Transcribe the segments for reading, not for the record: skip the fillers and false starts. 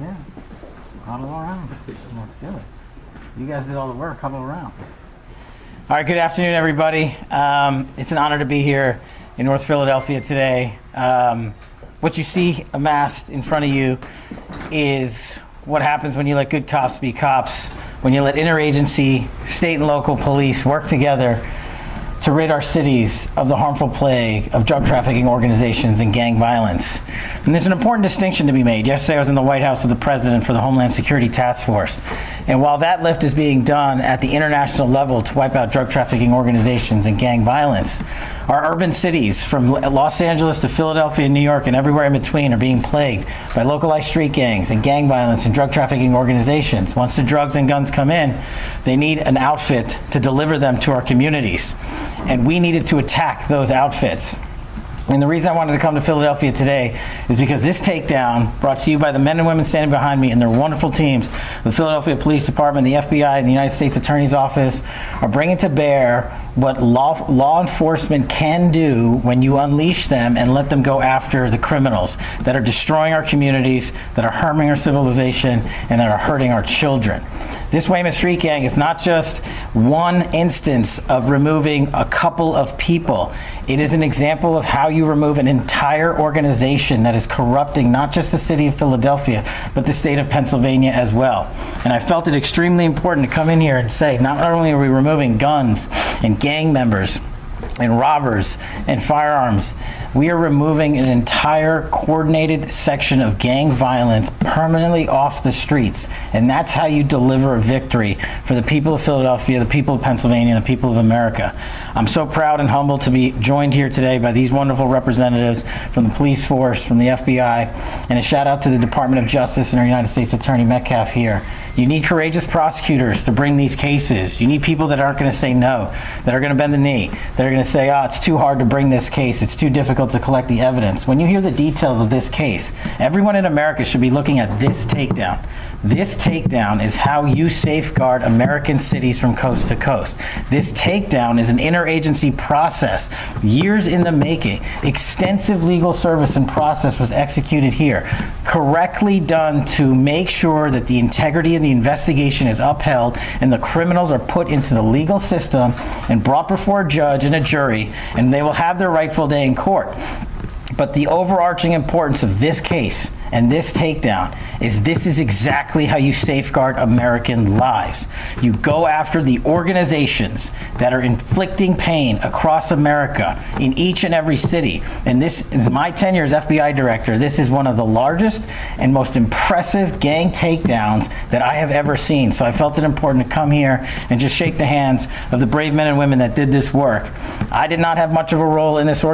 Yeah. Huddle around. Let's do it. You guys did all the work. Huddle around. All right. Good afternoon, everybody. It's an honor to be here in North Philadelphia today. What you see amassed in front of you is what happens when you let good cops be cops, when you let interagency, state and local police work together to rid our cities of the harmful plague of drug trafficking organizations and gang violence. And there's an important distinction to be made. Yesterday I was in the White House with the President for the Homeland Security Task Force. And while that lift is being done at the international level to wipe out drug trafficking organizations and gang violence, our urban cities from Los Angeles to Philadelphia, New York, and everywhere in between are being plagued by localized street gangs and gang violence and drug trafficking organizations. Once the drugs and guns come in, they need an outfit to deliver them to our communities. And we needed to attack those outfits. And the reason I wanted to come to Philadelphia today is because this takedown, brought to you by the men and women standing behind me and their wonderful teams, the Philadelphia Police Department, the FBI, and the United States Attorney's Office, are bringing to bear what law enforcement can do when you unleash them and let them go after the criminals that are destroying our communities, that are harming our civilization, and that are hurting our children. This Weymouth Street Gang is not just one instance of removing a couple of people. It is an example of how you remove an entire organization that is corrupting not just the city of Philadelphia, but the state of Pennsylvania as well. And I felt it extremely important to come in here and say, not only are we removing guns and gang members and robbers and firearms, we are removing an entire coordinated section of gang violence permanently off the streets. And that's how you deliver a victory for the people of Philadelphia, the people of Pennsylvania, and the people of America. I'm so proud and humbled to be joined here today by these wonderful representatives from the police force, from the FBI, and a shout out to the Department of Justice and our United States Attorney Metcalf here. You need courageous prosecutors to bring these cases. You need people that aren't going to say no, that are going to bend the knee, that are going to say, oh, it's too hard to bring this case, it's too difficult to collect the evidence. When you hear the details of this case, everyone in America should be looking at this takedown. This takedown is how you safeguard American cities from coast to coast. This takedown is an interagency process, years in the making. Extensive legal service and process was executed here, correctly done to make sure that the integrity of the investigation is upheld and the criminals are put into the legal system and brought before a judge and a jury, and they will have their rightful day in court. But the overarching importance of this case and this takedown is this is exactly how you safeguard American lives. You go after the organizations that are inflicting pain across America in each and every city. And this is my tenure as FBI director. This is one of the largest and most impressive gang takedowns that I have ever seen. So I felt it important to come here and just shake the hands of the brave men and women that did this work. I did not have much of a role in this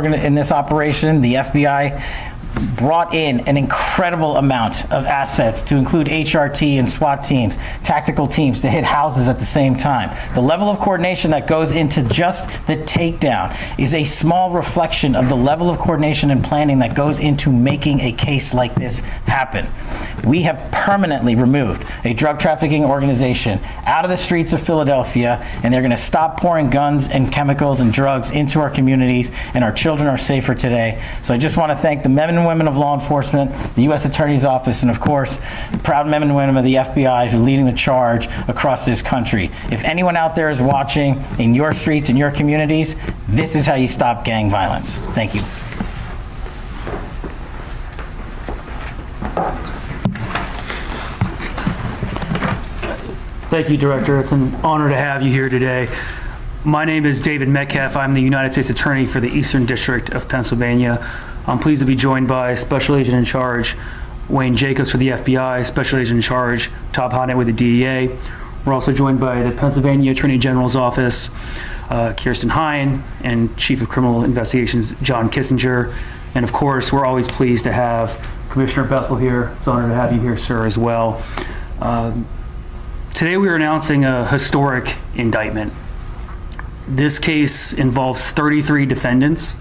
operation. The FBI brought in an incredible amount of assets to include HRT and SWAT teams, tactical teams to hit houses at the same time. The level of coordination that goes into just the takedown is a small reflection of the level of coordination and planning that goes into making a case like this happen. We have permanently removed a drug trafficking organization out of the streets of Philadelphia, and they're going to stop pouring guns and chemicals and drugs into our communities, and our children are safer today. So I just want to thank the men and women of law enforcement, the U.S. Attorney's Office, and of course, the proud men and women of the FBI who are leading the charge across this country. If anyone out there is watching in your streets, in your communities, this is how you stop gang violence. Thank you. Thank you, Director. It's an honor to have you here today. My name is David Metcalf. I'm the United States Attorney for the Eastern District of Pennsylvania. I'm pleased to be joined by Special Agent in Charge Wayne Jacobs for the FBI, Special Agent in Charge Todd Hodnett with the DEA. We're also joined by the Pennsylvania Attorney General's Office, Kirsten Hine, and Chief of Criminal Investigations John Kissinger. And of course, we're always pleased to have Commissioner Bethel here. It's an honor to have you here, sir, as well. Today we are announcing a historic indictment. This case involves 33 defendants.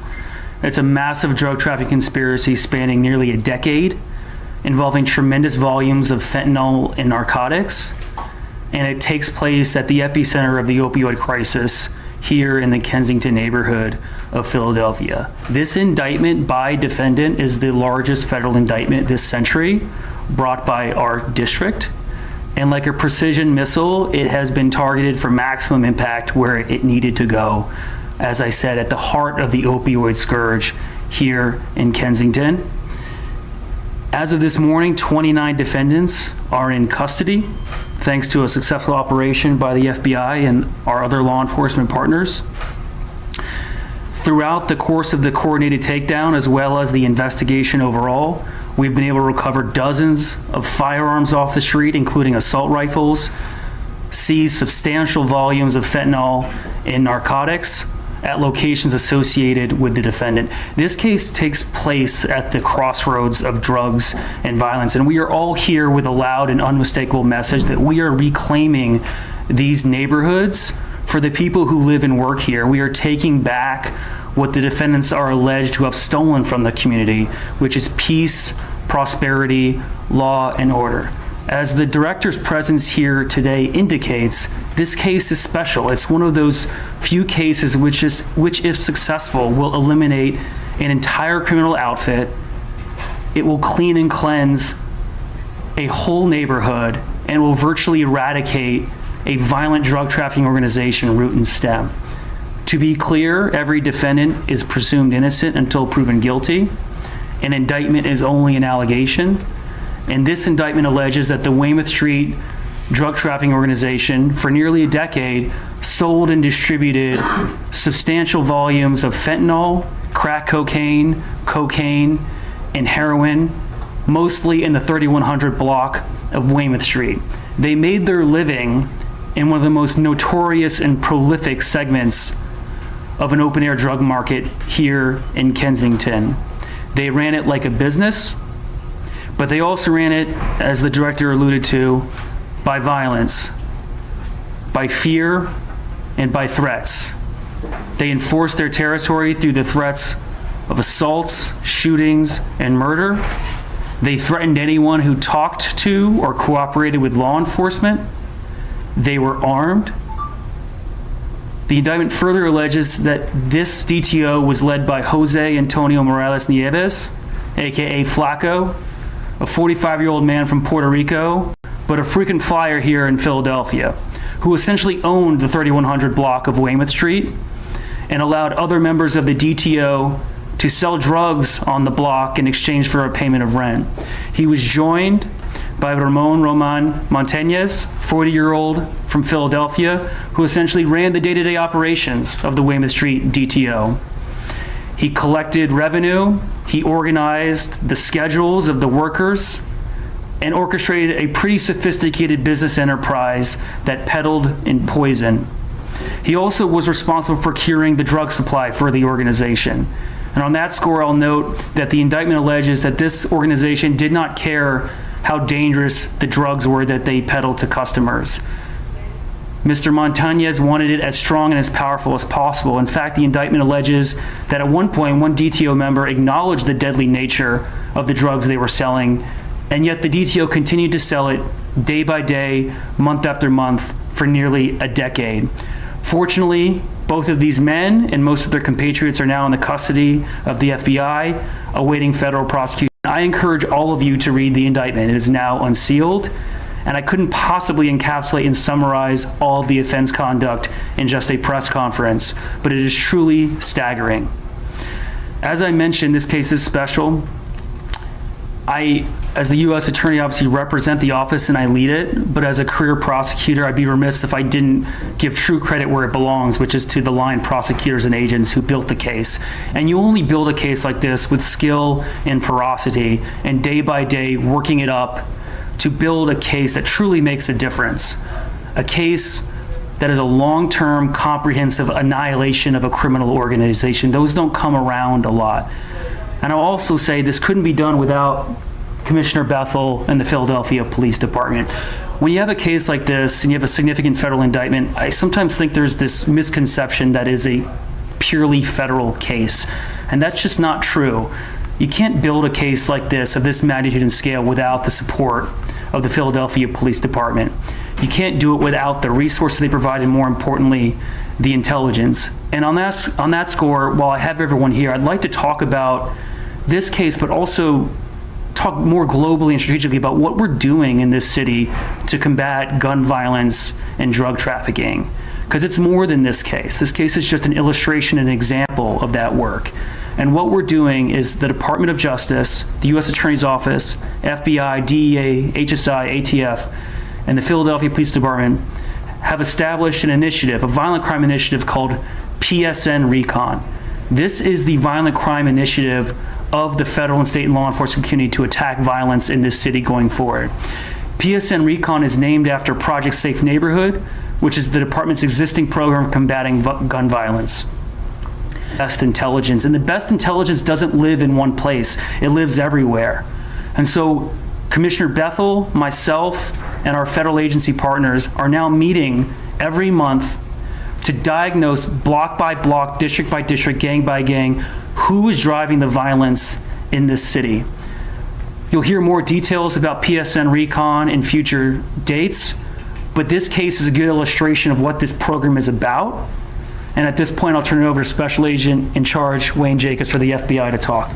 It's a massive drug trafficking conspiracy spanning nearly a decade, involving tremendous volumes of fentanyl and narcotics, and it takes place at the epicenter of the opioid crisis here in the Kensington neighborhood of Philadelphia. This indictment by defendant is the largest federal indictment this century, brought by our district. And like a precision missile, it has been targeted for maximum impact where it needed to go. As I said, at the heart of the opioid scourge here in Kensington. As of this morning, 29 defendants are in custody, thanks to a successful operation by the FBI and our other law enforcement partners. Throughout the course of the coordinated takedown, as well as the investigation overall, we've been able to recover dozens of firearms off the street, including assault rifles, seize substantial volumes of fentanyl and narcotics at locations associated with the defendant. This case takes place at the crossroads of drugs and violence, and we are all here with a loud and unmistakable message that we are reclaiming these neighborhoods for the people who live and work here. We are taking back what the defendants are alleged to have stolen from the community, which is peace, prosperity, law, and order. As the director's presence here today indicates, this case is special. It's one of those few cases which, if successful, will eliminate an entire criminal outfit. It will clean and cleanse a whole neighborhood and will virtually eradicate a violent drug trafficking organization root and stem. To be clear, every defendant is presumed innocent until proven guilty. An indictment is only an allegation. And this indictment alleges that the Weymouth Street drug trafficking organization, for nearly a decade, sold and distributed substantial volumes of fentanyl, crack cocaine, and heroin, mostly in the 3100 block of Weymouth Street. They made their living in one of the most notorious and prolific segments of an open-air drug market here in Kensington. They ran it like a business, but they also ran it, as the director alluded to, by violence, by fear, and by threats. They enforced their territory through the threats of assaults, shootings, and murder. They threatened anyone who talked to or cooperated with law enforcement. They were armed. The indictment further alleges that this DTO was led by Jose Antonio Morales Nieves, aka Flaco, a 45-year-old man from Puerto Rico, but a frequent flyer here in Philadelphia, who essentially owned the 3100 block of Weymouth Street and allowed other members of the DTO to sell drugs on the block in exchange for a payment of rent. He was joined by Ramon Montañez, 40-year-old from Philadelphia, who essentially ran the day-to-day operations of the Weymouth Street DTO. He collected revenue, he organized the schedules of the workers, and orchestrated a pretty sophisticated business enterprise that peddled in poison. He also was responsible for procuring the drug supply for the organization. And on that score, I'll note that the indictment alleges that this organization did not care how dangerous the drugs were that they peddled to customers. Mr. Montañez wanted it as strong and as powerful as possible. In fact, the indictment alleges that at one point, one DTO member acknowledged the deadly nature of the drugs they were selling, and yet the DTO continued to sell it day by day, month after month, for nearly a decade. Fortunately, both of these men and most of their compatriots are now in the custody of the FBI, awaiting federal prosecution. I encourage all of you to read the indictment. It is now unsealed, and I couldn't possibly encapsulate and summarize all of the offense conduct in just a press conference, but it is truly staggering. As I mentioned, this case is special. I, as the U.S. Attorney, obviously represent the office and I lead it, but as a career prosecutor, I'd be remiss if I didn't give true credit where it belongs, which is to the line prosecutors and agents who built the case. And you only build a case like this with skill and ferocity, and day by day working it up to build a case that truly makes a difference. A case that is a long-term, comprehensive annihilation of a criminal organization. Those don't come around a lot. And I'll also say this couldn't be done without Commissioner Bethel and the Philadelphia Police Department. When you have a case like this and you have a significant federal indictment, I sometimes think there's this misconception that is a purely federal case. And that's just not true. You can't build a case like this, of this magnitude and scale, without the support of the Philadelphia Police Department. You can't do it without the resources they provide, and more importantly, the intelligence. And on that score, while I have everyone here, I'd like to talk about this case, but also talk more globally and strategically about what we're doing in this city to combat gun violence and drug trafficking. Because it's more than this case. This case is just an illustration, an example of that work. And what we're doing is the Department of Justice, the U.S. Attorney's Office, FBI, DEA, HSI, ATF, and the Philadelphia Police Department have established an initiative, a violent crime initiative called PSN Recon. This is the violent crime initiative of the federal and state and law enforcement community to attack violence in this city going forward. PSN Recon is named after Project Safe Neighborhood, which is the department's existing program combating gun violence. Best intelligence, and the best intelligence doesn't live in one place, it lives everywhere. And so Commissioner Bethel, myself, and our federal agency partners are now meeting every month to diagnose block by block, district by district, gang by gang, who is driving the violence in this city. You'll hear more details about PSN Recon in future dates, but this case is a good illustration of what this program is about. And at this point, I'll turn it over to Special Agent in Charge, Wayne Jacobs, for the FBI to talk.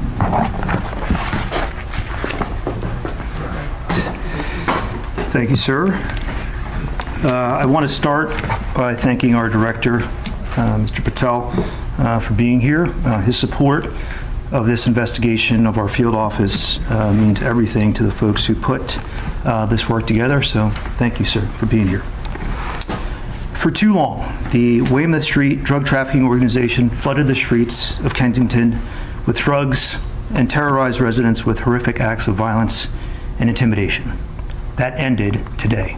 Thank you, sir. I want to start by thanking our director, Mr. Patel, for being here. His support of this investigation of our field office means everything to the folks who put this work together. So thank you, sir, for being here. For too long, the Weymouth Street drug trafficking organization flooded the streets of Kensington with drugs and terrorized residents with horrific acts of violence and intimidation. That ended today.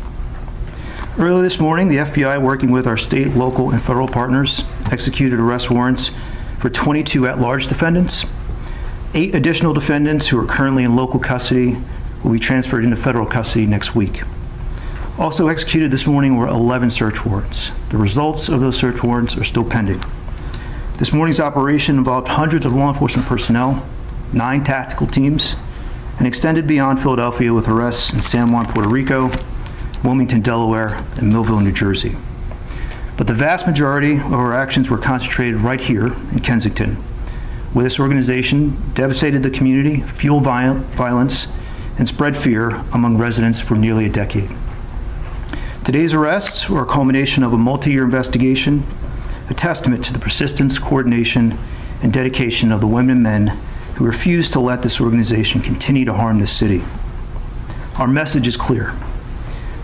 Earlier this morning, the FBI, working with our state, local, and federal partners, executed arrest warrants for 22 at-large defendants. 8 additional defendants who are currently in local custody will be transferred into federal custody next week. Also executed this morning were 11 search warrants. The results of those search warrants are still pending. This morning's operation involved hundreds of law enforcement personnel, 9 tactical teams, and extended beyond Philadelphia with arrests in San Juan, Puerto Rico, Wilmington, Delaware, and Millville, New Jersey. But the vast majority of our actions were concentrated right here in Kensington, where this organization devastated the community, fueled violence, and spread fear among residents for nearly a decade. Today's arrests were a culmination of a multi-year investigation, a testament to the persistence, coordination, and dedication of the women and men who refuse to let this organization continue to harm this city. Our message is clear.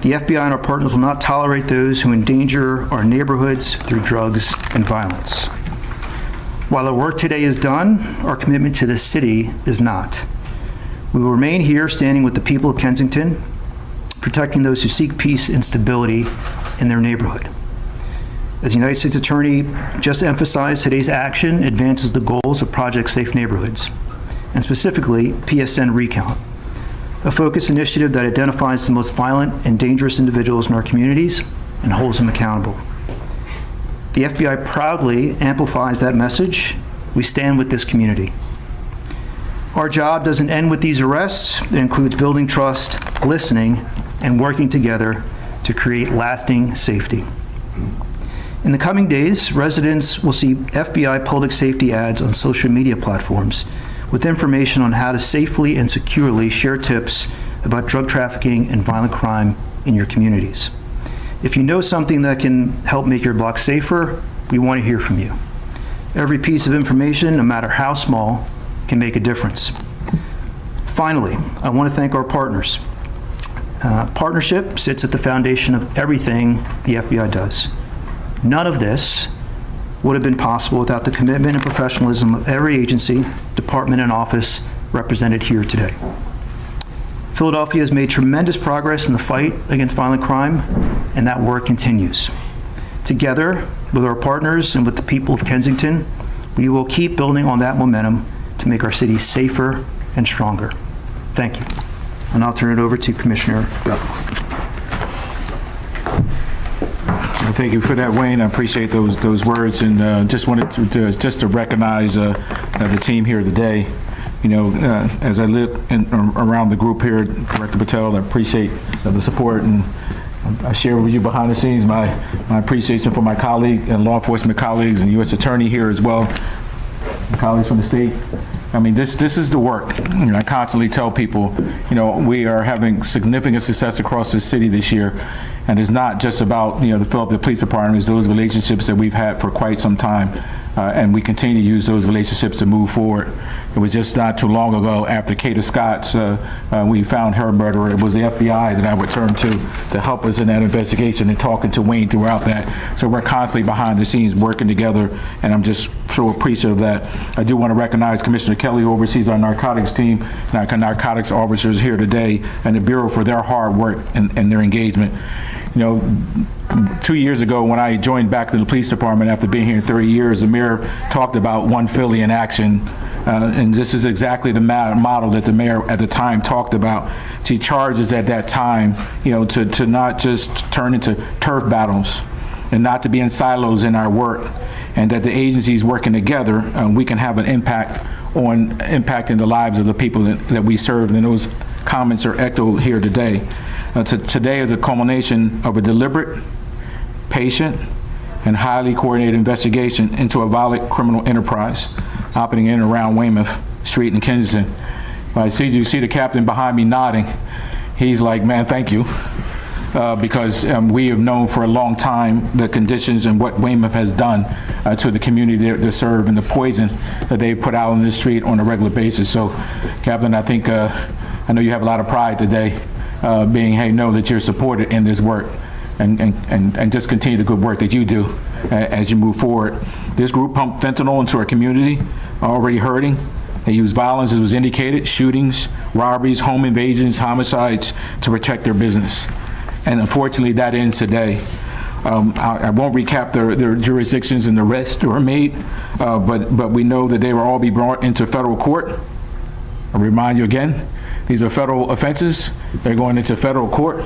The FBI and our partners will not tolerate those who endanger our neighborhoods through drugs and violence. While our work today is done, our commitment to this city is not. We will remain here standing with the people of Kensington, protecting those who seek peace and stability in their neighborhood. As United States Attorney just emphasized, today's action advances the goals of Project Safe Neighborhoods, and specifically PSN Recon, a focused initiative that identifies the most violent and dangerous individuals in our communities and holds them accountable. The FBI proudly amplifies that message. We stand with this community. Our job doesn't end with these arrests. It includes building trust, listening, and working together to create lasting safety. In the coming days, residents will see FBI public safety ads on social media platforms with information on how to safely and securely share tips about drug trafficking and violent crime in your communities. If you know something that can help make your block safer, we want to hear from you. Every piece of information, no matter how small, can make a difference. Finally, I want to thank our partners. Partnership sits at the foundation of everything the FBI does. None of this would have been possible without the commitment and professionalism of every agency, department, and office represented here today. Philadelphia has made tremendous progress in the fight against violent crime, and that work continues. Together, with our partners and with the people of Kensington, we will keep building on that momentum to make our city safer and stronger. Thank you. And I'll turn it over to Commissioner Bethel. Thank you for that, Wayne. I appreciate those words, and just wanted to recognize the team here today. You know, as I live around the group here, Director Patel, I appreciate the support, and I share with you behind the scenes my appreciation for my colleague and law enforcement colleagues and U.S. Attorney here as well, my colleagues from the state I mean, this is the work. You know, I constantly tell people, you know, we are having significant success across the city this year, and it's not just about, you know, the Philadelphia Police Department. It's those relationships that we've had for quite some time, and we continue to use those relationships to move forward. It was just not too long ago after Kata Scott's, we found her murderer. It was the FBI that I would turn to help us in that investigation, and talking to Wayne throughout that. So we're constantly behind the scenes working together, and I'm just so appreciative of that. I do want to recognize Commissioner Kelly, who oversees our narcotics team, and our narcotics officers here today, and the Bureau for their hard work and their engagement. You know, 2 years ago when I joined back to the police department after being here 30 years, the mayor talked about One Philly in action. And this is exactly the model that the mayor at the time talked about. She charged us at that time, you know, to not just turn into turf battles and not to be in silos in our work, and that the agencies working together, we can have an impact on impacting the lives of the people that we serve. And those comments are echoed here today. Today is a culmination of a deliberate, patient, and highly coordinated investigation into a violent criminal enterprise operating in and around Weymouth Street in Kensington. You see the captain behind me nodding. He's like, man, thank you. Because we have known for a long time the conditions and what Weymouth has done to the community they serve, and the poison that they put out on the street on a regular basis. So, Captain, I think, I know you have a lot of pride today, know that you're supported in this work, and just continue the good work that you do as you move forward. This group pumped fentanyl into our community, already hurting. They use violence, as was indicated, shootings, robberies, home invasions, homicides to protect their business. And unfortunately, that ends today. I won't recap their jurisdictions and the arrests that were made, but we know that they will all be brought into federal court. I remind you again, these are federal offenses. They're going into federal court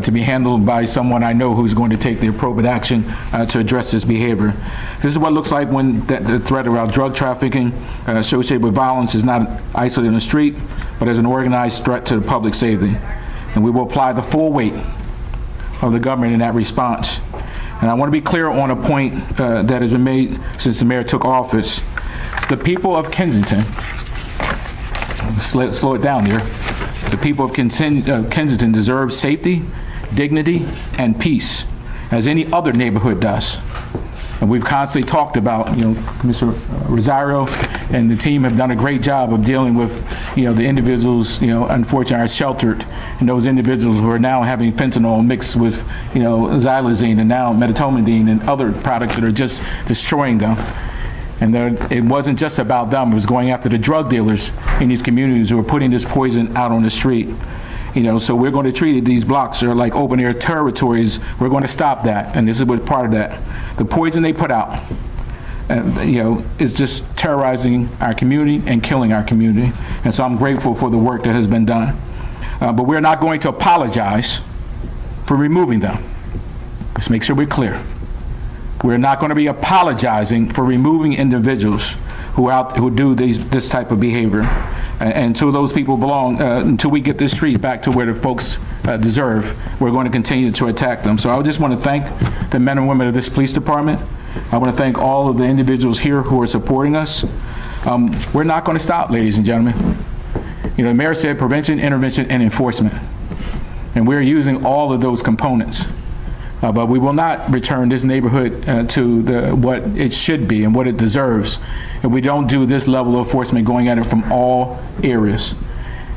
to be handled by someone I know who's going to take the appropriate action to address this behavior. This is what it looks like when the threat around drug trafficking associated with violence is not isolated in the street, but as an organized threat to the public safety. And we will apply the full weight of the government in that response. And I want to be clear on a point that has been made since the mayor took office. The people of Kensington, slow it down here, the people of Kensington deserve safety, dignity, and peace, as any other neighborhood does. And we've constantly talked about, Commissioner Rosario and the team have done a great job of dealing with, the individuals, unfortunately are sheltered, and those individuals who are now having fentanyl mixed with, xylazine and now medetomidine and other products that are just destroying them. And it wasn't just about them, it was going after the drug dealers in these communities who are putting this poison out on the street. So we're going to treat these blocks are like open air territories. We're going to stop that, and this is what part of that. The poison they put out, is just terrorizing our community and killing our community. And so I'm grateful for the work that has been done. But we're not going to apologize for removing them. Let's make sure we're clear. We're not going to be apologizing for removing individuals who do this type of behavior. And until those people belong, until we get this street back to where the folks deserve, we're going to continue to attack them. So I just want to thank the men and women of this police department. I want to thank all of the individuals here who are supporting us. We're not going to stop, ladies and gentlemen. The mayor said prevention, intervention, and enforcement. And we're using all of those components. But we will not return this neighborhood to what it should be and what it deserves if we don't do this level of enforcement going at it from all areas.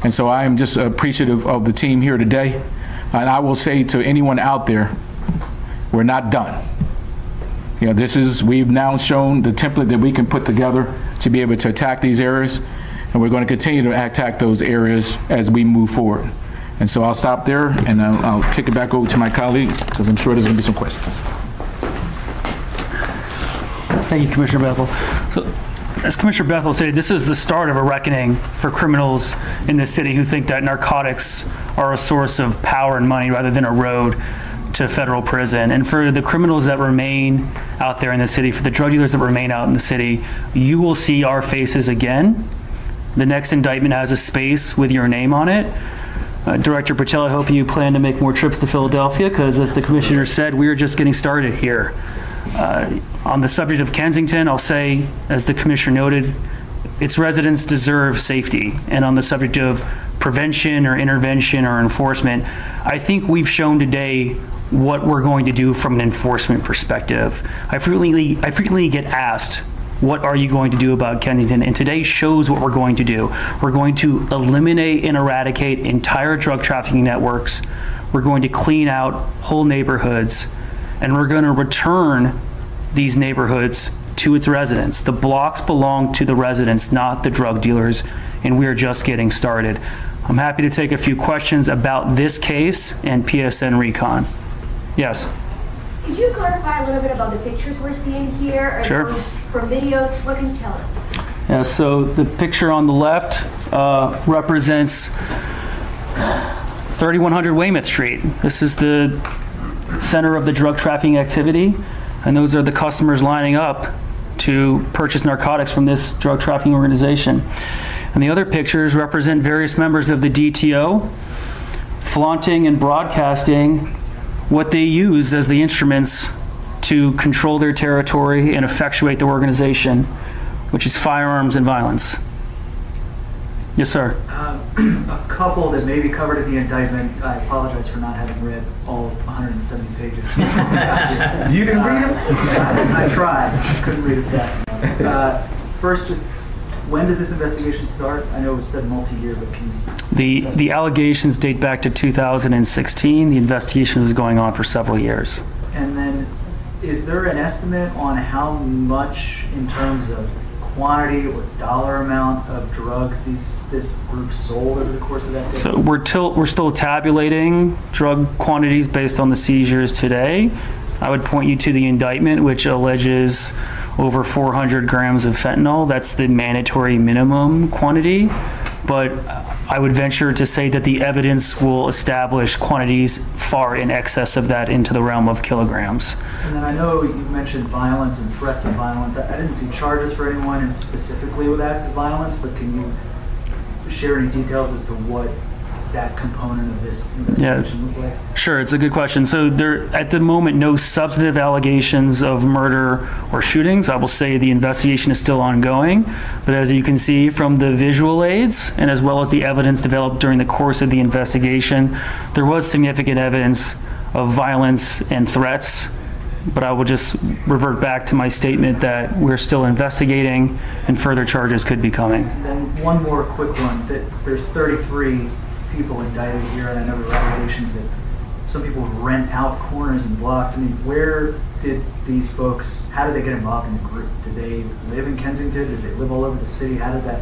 And so I am just appreciative of the team here today. And I will say to anyone out there, we're not done. We've now shown the template that we can put together to be able to attack these areas. And we're going to continue to attack those areas as we move forward. And so I'll stop there, and I'll kick it back over to my colleague, because I'm sure there's going to be some questions. Thank you, Commissioner Bethel. So, as Commissioner Bethel said, this is the start of a reckoning for criminals in this city who think that narcotics are a source of power and money rather than a road to federal prison. And for the criminals that remain out there in the city, for the drug dealers that remain out in the city, you will see our faces again. The next indictment has a space with your name on it. Director Patel, I hope you plan to make more trips to Philadelphia, because as the commissioner said, we are just getting started here. On the subject of Kensington, I'll say, as the commissioner noted, its residents deserve safety. And on the subject of prevention or intervention or enforcement, I think we've shown today what we're going to do from an enforcement perspective. I frequently get asked, what are you going to do about Kensington? And today shows what we're going to do. We're going to eliminate and eradicate entire drug trafficking networks. We're going to clean out whole neighborhoods, and we're going to return these neighborhoods to its residents. The blocks belong to the residents, not the drug dealers, and we are just getting started. I'm happy to take a few questions about this case and PSN Recon. Yes. Could you clarify a little bit about the pictures we're seeing here? Are Sure. those from videos? What can you tell us? Yeah, so the picture on the left represents 3100 Weymouth Street. This is the center of the drug trafficking activity, and those are the customers lining up to purchase narcotics from this drug trafficking organization. And the other pictures represent various members of the DTO flaunting and broadcasting what they use as the instruments to control their territory and effectuate the organization, which is firearms and violence. Yes, sir. A couple that may be covered in the indictment. I apologize for not having read all 170 pages. You didn't read them? I tried. I couldn't read it fast enough. First, just when did this investigation start? I know it was said multi-year, but can you... The allegations date back to 2016. The investigation is going on for several years. And then, is there an estimate on how much, in terms of quantity or dollar amount of drugs this group sold over the course of that day? So we're still tabulating drug quantities based on the seizures today. I would point you to the indictment, which alleges over 400 grams of fentanyl. That's the mandatory minimum quantity. But I would venture to say that the evidence will establish quantities far in excess of that into the realm of kilograms. And then I know you mentioned violence and threats of violence. I didn't see charges for anyone specifically with acts of violence, but can you share any details as to what that component of this investigation looked like? Sure, it's a good question. So there, at the moment, no substantive allegations of murder or shootings. I will say the investigation is still ongoing, but as you can see from the visual aids and as well as the evidence developed during the course of the investigation, there was significant evidence of violence and threats. But I will just revert back to my statement that we're still investigating and further charges could be coming. And then one more quick one. There's 33 people indicted here, and I know there are allegations that some people rent out corners and blocks. I mean, where did these folks, how did they get involved in the group? Did they live in Kensington? Did they live all over the city? How did that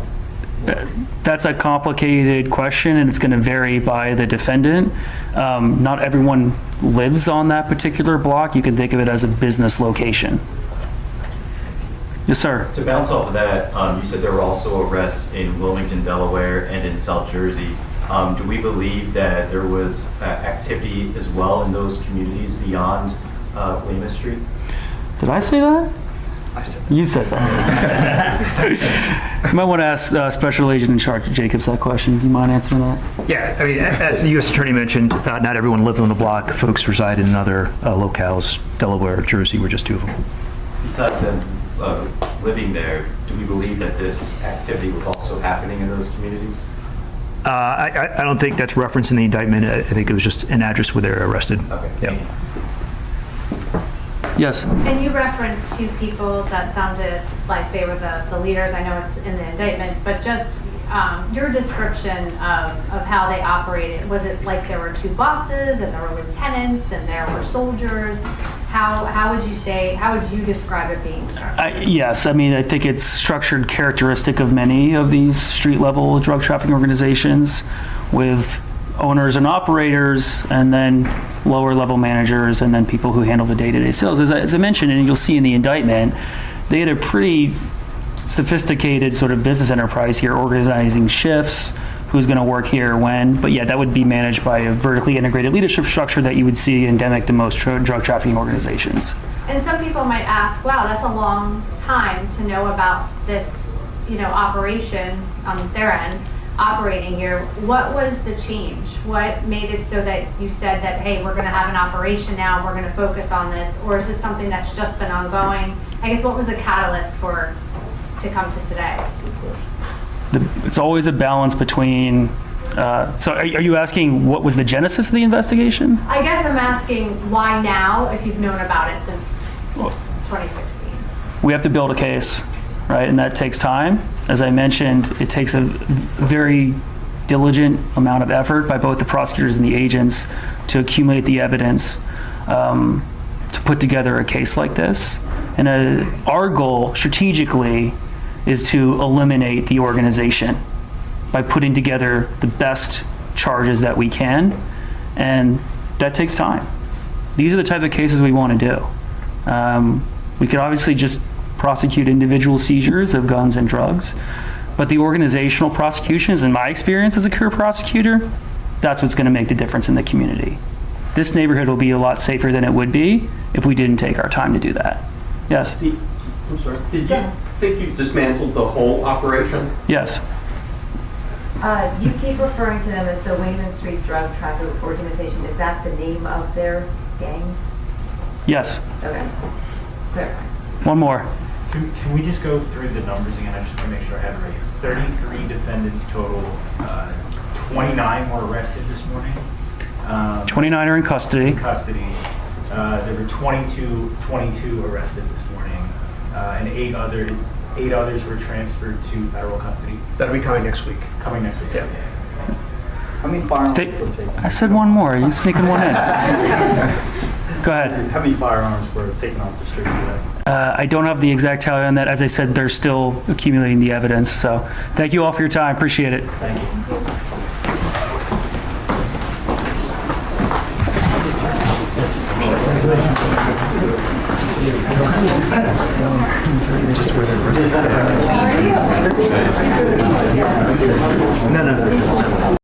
work? That's a complicated question, and it's going to vary by the defendant. Not everyone lives on that particular block. You can think of it as a business location. Yes, sir. To bounce off of that, you said there were also arrests in Wilmington, Delaware, and in South Jersey. Do we believe that there was activity as well in those communities beyond Weymouth Street? Did I say that? I said You said that. You might want to ask Special Agent in Charge Jacobs that question. Do you mind answering that? Yeah, I mean, as the U.S. Attorney mentioned, not everyone lives on the block. Folks reside in other locales. Delaware, Jersey were just two of them. Besides them living there, do we believe that this activity was also happening in those communities? I don't think that's referenced in the indictment. I think it was just an address where they were arrested. Okay. Yeah. Yes. And you referenced two people that sounded like they were the leaders. I know it's in the indictment, but just your description of how they operated. Was it like there were two bosses and there were lieutenants and there were soldiers? How would you describe it being structured? Yes, I mean, I think it's structured characteristic of many of these street-level drug trafficking organizations with owners and operators, and then lower-level managers, and then people who handle the day-to-day sales. As I mentioned, and you'll see in the indictment, they had a pretty sophisticated sort of business enterprise here, organizing shifts, who's going to work here, when. But yeah, that would be managed by a vertically integrated leadership structure that you would see endemic to most drug trafficking organizations. And some people might ask, wow, that's a long time to know about this, operation on their end, operating here. What was the change? What made it so that you said that, hey, we're going to have an operation now, we're going to focus on this, or is this something that's just been ongoing? I guess what was the catalyst for to come to today? It's always a balance between, so are you asking what was the genesis of the investigation? I guess I'm asking why now, if you've known about it since 2016? We have to build a case, right? And that takes time. As I mentioned, it takes a very diligent amount of effort by both the prosecutors and the agents to accumulate the evidence to put together a case like this. And our goal strategically is to eliminate the organization by putting together the best charges that we can. And that takes time. These are the type of cases we want to do. We could obviously just prosecute individual seizures of guns and drugs, but the organizational prosecutions, in my experience as a career prosecutor, that's what's going to make the difference in the community. This neighborhood will be a lot safer than it would be if we didn't take our time to do that. Yes? I'm sorry. Did you think you dismantled the whole operation? Yes. You keep referring to them as the Wayman Street Drug Traffic Organization. Is that the name of their gang? Yes. Okay, just clarify. One more. Can we just go through the numbers again? I just want to make sure I have it right. 33 defendants total. 29 were arrested this morning. 29 are in custody. Custody. There were 22 arrested this morning, and eight others were transferred to federal custody. That'll be coming next week. Coming next week. Yeah. How many firearms They- were taken? I said one more. Are you sneaking one in? Go ahead. How many firearms were taken off the street today? I don't have the exact tally on that. As I said, they're still accumulating the evidence. So thank you all for your time. Appreciate it. Thank you.